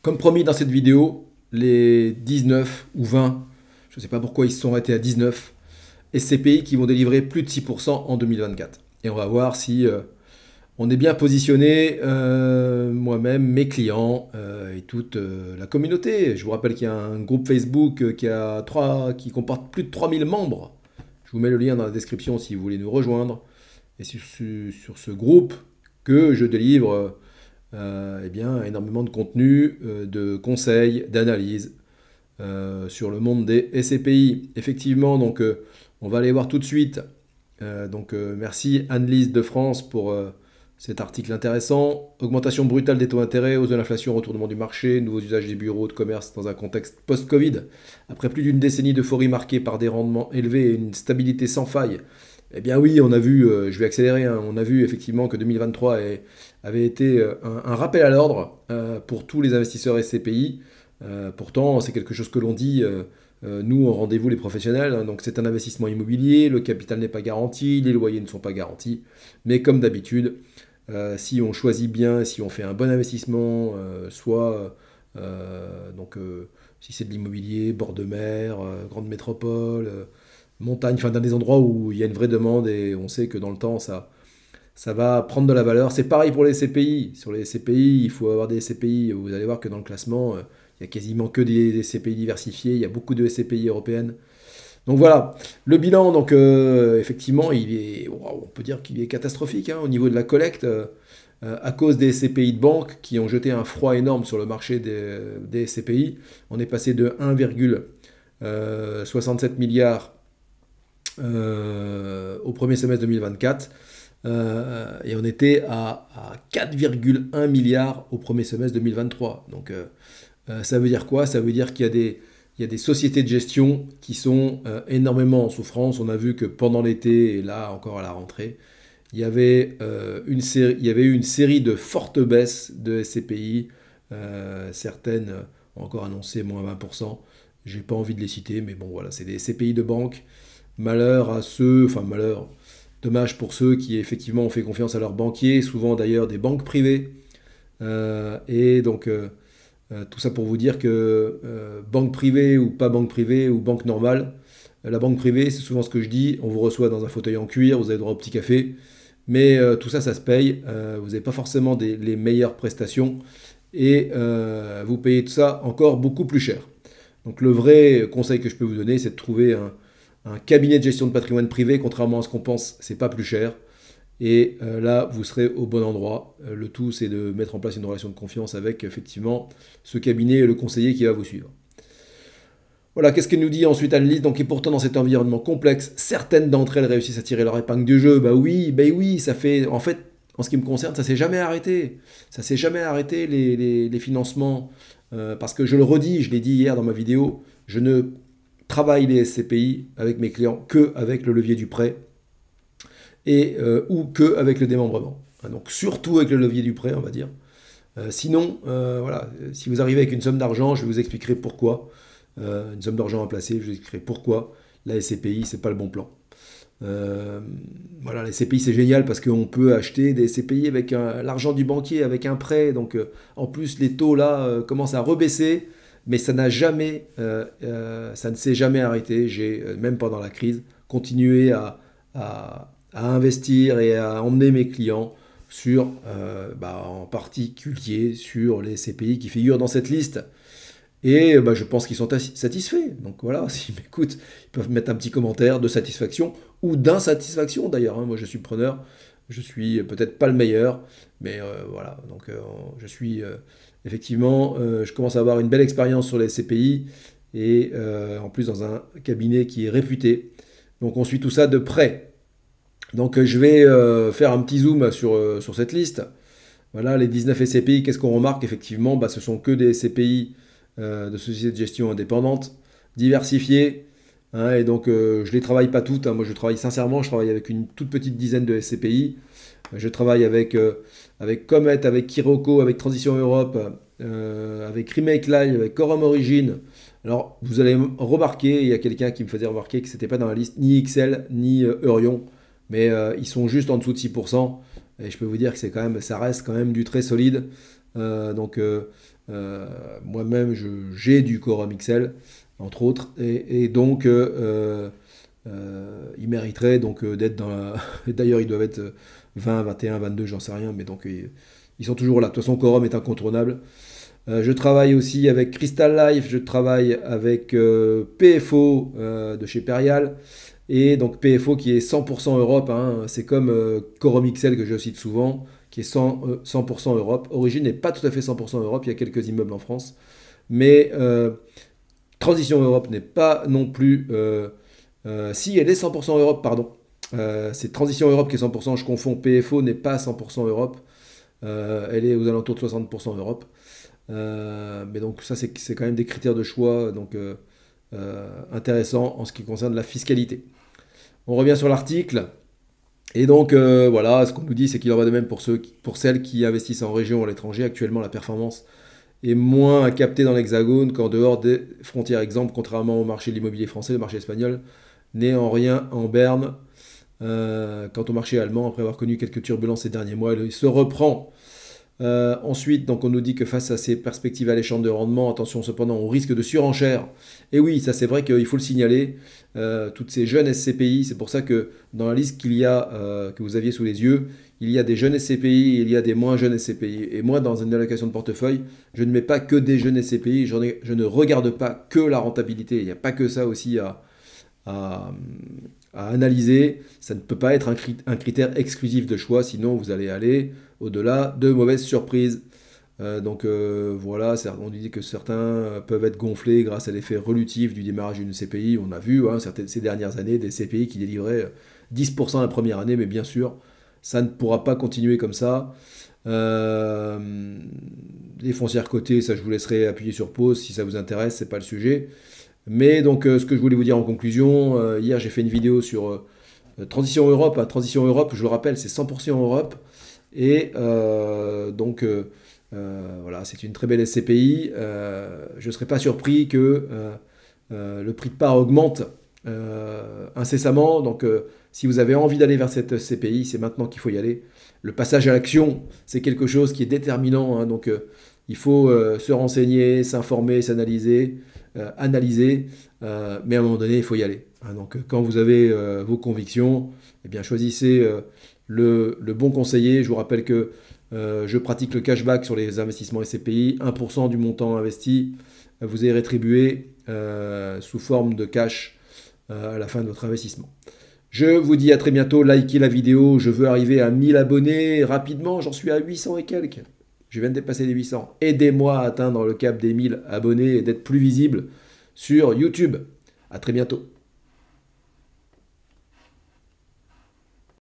Comme promis dans cette vidéo, les 19 ou 20, je ne sais pas pourquoi ils se sont arrêtés à 19, SCPI qui vont délivrer plus de 6% en 2024. Et on va voir si on est bien positionné, moi-même, mes clients et toute la communauté. Je vous rappelle qu'il y a un groupe Facebook qui comporte plus de 3000 membres. Je vous mets le lien dans la description si vous voulez nous rejoindre. Et c'est sur ce groupe que je délivre eh bien, énormément de contenu, de conseils, d'analyses sur le monde des SCPI. Effectivement, donc, on va aller voir tout de suite. Merci Anne-Lise de France pour cet article intéressant. Augmentation brutale des taux d'intérêt, hausse de l'inflation, retournement du marché, nouveaux usages des bureaux de commerce dans un contexte post-Covid. Après plus d'une décennie d'euphorie marquée par des rendements élevés et une stabilité sans faille, eh bien oui, on a vu, je vais accélérer, hein, on a vu effectivement que 2023 avait été un rappel à l'ordre pour tous les investisseurs SCPI. Pourtant, c'est quelque chose que l'on dit, nous, au rendez-vous les professionnels, hein, donc c'est un investissement immobilier, le capital n'est pas garanti, les loyers ne sont pas garantis, mais comme d'habitude, si on choisit bien, si on fait un bon investissement, si c'est de l'immobilier, bord de mer, grande métropole, montagne, enfin dans des endroits où il y a une vraie demande et on sait que dans le temps ça va prendre de la valeur. C'est pareil pour les CPI. Sur les CPI, il faut avoir des CPI. Vous allez voir que dans le classement, il y a quasiment que des CPI diversifiés. Il y a beaucoup de CPI européennes. Donc voilà, le bilan, donc effectivement, on peut dire qu'il est catastrophique hein, au niveau de la collecte, à cause des CPI de banque qui ont jeté un froid énorme sur le marché des CPI. On est passé de 1,67 milliard au premier semestre 2024 et on était à 4,1 milliards au premier semestre 2023. Donc ça veut dire quoi? Ça veut dire qu'il y a des sociétés de gestion qui sont énormément en souffrance. On a vu que pendant l'été et là encore à la rentrée, il y avait eu une série de fortes baisses de SCPI. Certaines ont encore annoncé moins 20%. J'ai pas envie de les citer, mais bon voilà, c'est des SCPI de banque. Malheur, dommage pour ceux qui effectivement ont fait confiance à leurs banquiers, souvent d'ailleurs des banques privées. Tout ça pour vous dire que banque privée ou pas banque privée ou banque normale, la banque privée, c'est souvent ce que je dis, on vous reçoit dans un fauteuil en cuir, vous avez droit au petit café, mais tout ça, ça se paye, vous n'avez pas forcément les meilleures prestations et vous payez tout ça encore beaucoup plus cher. Donc le vrai conseil que je peux vous donner, c'est de trouver un cabinet de gestion de patrimoine privé, contrairement à ce qu'on pense, c'est pas plus cher. Et là, vous serez au bon endroit. Le tout, c'est de mettre en place une relation de confiance avec, effectivement, ce cabinet et le conseiller qui va vous suivre. Voilà, qu'est-ce qu'elle nous dit ensuite Annelise? Donc, et pourtant, dans cet environnement complexe, certaines d'entre elles réussissent à tirer leur épingle du jeu. Bah oui, ça fait... En fait, en ce qui me concerne, ça s'est jamais arrêté. Ça s'est jamais arrêté, les financements. Parce que je le redis, je l'ai dit hier dans ma vidéo, je ne travaille les SCPI avec mes clients que avec le levier du prêt ou que avec le démembrement. Donc surtout avec le levier du prêt, on va dire. Sinon, voilà, si vous arrivez avec une somme d'argent, je vous expliquerai pourquoi. Une somme d'argent à placer, je vous expliquerai pourquoi la SCPI, c'est pas le bon plan. Voilà, les SCPI c'est génial parce qu'on peut acheter des SCPI avec l'argent du banquier, avec un prêt. Donc en plus les taux là commencent à rebaisser. Mais ça n'a jamais, ça ne s'est jamais arrêté. J'ai, même pendant la crise, continué à investir et à emmener mes clients sur, en particulier sur les CPI qui figurent dans cette liste. Et je pense qu'ils sont satisfaits. Donc voilà, s'ils m'écoutent, ils peuvent mettre un petit commentaire de satisfaction ou d'insatisfaction d'ailleurs. Hein. Moi, je suis preneur. Je suis peut-être pas le meilleur, mais voilà. Donc je suis effectivement, je commence à avoir une belle expérience sur les CPI et en plus dans un cabinet qui est réputé. Donc on suit tout ça de près. Donc je vais faire un petit zoom sur cette liste. Voilà, les 19 SCPI, qu'est-ce qu'on remarque? Effectivement, ce sont que des SCPI de sociétés de gestion indépendantes, diversifiées. Hein, et donc je ne les travaille pas toutes. Hein. Moi je travaille sincèrement, je travaille avec une toute petite dizaine de SCPI. Je travaille avec Comet, avec Kiroko, avec Transition Europe, avec Remake Live, avec Quorum Origin. Alors, vous allez remarquer, il y a quelqu'un qui me faisait remarquer que ce n'était pas dans la liste ni XL ni Eurion, mais ils sont juste en dessous de 6%. Et je peux vous dire que ça reste quand même du très solide. Moi-même, j'ai du quorum XL, entre autres, et donc ils mériteraient donc d'être dans la... D'ailleurs, ils doivent être 20, 21, 22, j'en sais rien, mais donc ils sont toujours là. De toute façon, quorum est incontournable. Je travaille aussi avec Crystal Life, je travaille avec PFO de chez Perial. Et donc PFO qui est 100% Europe, hein, c'est comme Quorum XL que je cite souvent, qui est 100% Europe. Origine n'est pas tout à fait 100% Europe, il y a quelques immeubles en France. Mais Transition Europe n'est pas non plus... si, elle est 100% Europe, pardon. C'est Transition Europe qui est 100%, je confonds. PFO n'est pas 100% Europe. Elle est aux alentours de 60% Europe. Mais donc ça, c'est quand même des critères de choix donc, intéressants en ce qui concerne la fiscalité. On revient sur l'article. Et donc voilà, ce qu'on nous dit, c'est qu'il en va de même pour celles qui investissent en région ou à l'étranger. Actuellement, la performance est moins à capter dans l'Hexagone qu'en dehors des frontières. Exemple, contrairement au marché de l'immobilier français, le marché espagnol n'est en rien en berne. Quant au marché allemand, après avoir connu quelques turbulences ces derniers mois, il se reprend. Ensuite, donc on nous dit que face à ces perspectives alléchantes de rendement, attention cependant au risque de surenchère. Et oui, ça c'est vrai qu'il faut le signaler. Toutes ces jeunes SCPI, c'est pour ça que dans la liste que vous aviez sous les yeux, il y a des jeunes SCPI et il y a des moins jeunes SCPI. Et moi, dans une allocation de portefeuille, je ne mets pas que des jeunes SCPI, je ne regarde pas que la rentabilité. Il n'y a pas que ça aussi à, à analyser. Ça ne peut pas être un critère exclusif de choix, sinon vous allez aller au-delà de mauvaises surprises. Voilà, on dit que certains peuvent être gonflés grâce à l'effet relutif du démarrage d'une CPI. On a vu ces dernières années des CPI qui délivraient 10% la première année, mais bien sûr, ça ne pourra pas continuer comme ça. Les foncières cotées, ça je vous laisserai appuyer sur pause si ça vous intéresse, c'est pas le sujet. Mais donc ce que je voulais vous dire en conclusion, hier j'ai fait une vidéo sur Transition Europe. Transition Europe, je le rappelle, c'est 100% Europe. Et voilà, c'est une très belle SCPI. Je ne serais pas surpris que le prix de part augmente incessamment. Donc, si vous avez envie d'aller vers cette SCPI, c'est maintenant qu'il faut y aller. Le passage à l'action, c'est quelque chose qui est déterminant. Hein, donc, il faut se renseigner, s'informer, s'analyser, analyser. Mais à un moment donné, il faut y aller. Hein, donc, quand vous avez vos convictions, eh bien, choisissez le bon conseiller. Je vous rappelle que je pratique le cashback sur les investissements SCPI. 1% du montant investi vous est rétribué sous forme de cash à la fin de votre investissement. Je vous dis à très bientôt. Likez la vidéo. Je veux arriver à 1000 abonnés rapidement. J'en suis à 800 et quelques. Je viens de dépasser les 800. Aidez-moi à atteindre le cap des 1000 abonnés et d'être plus visible sur YouTube. À très bientôt.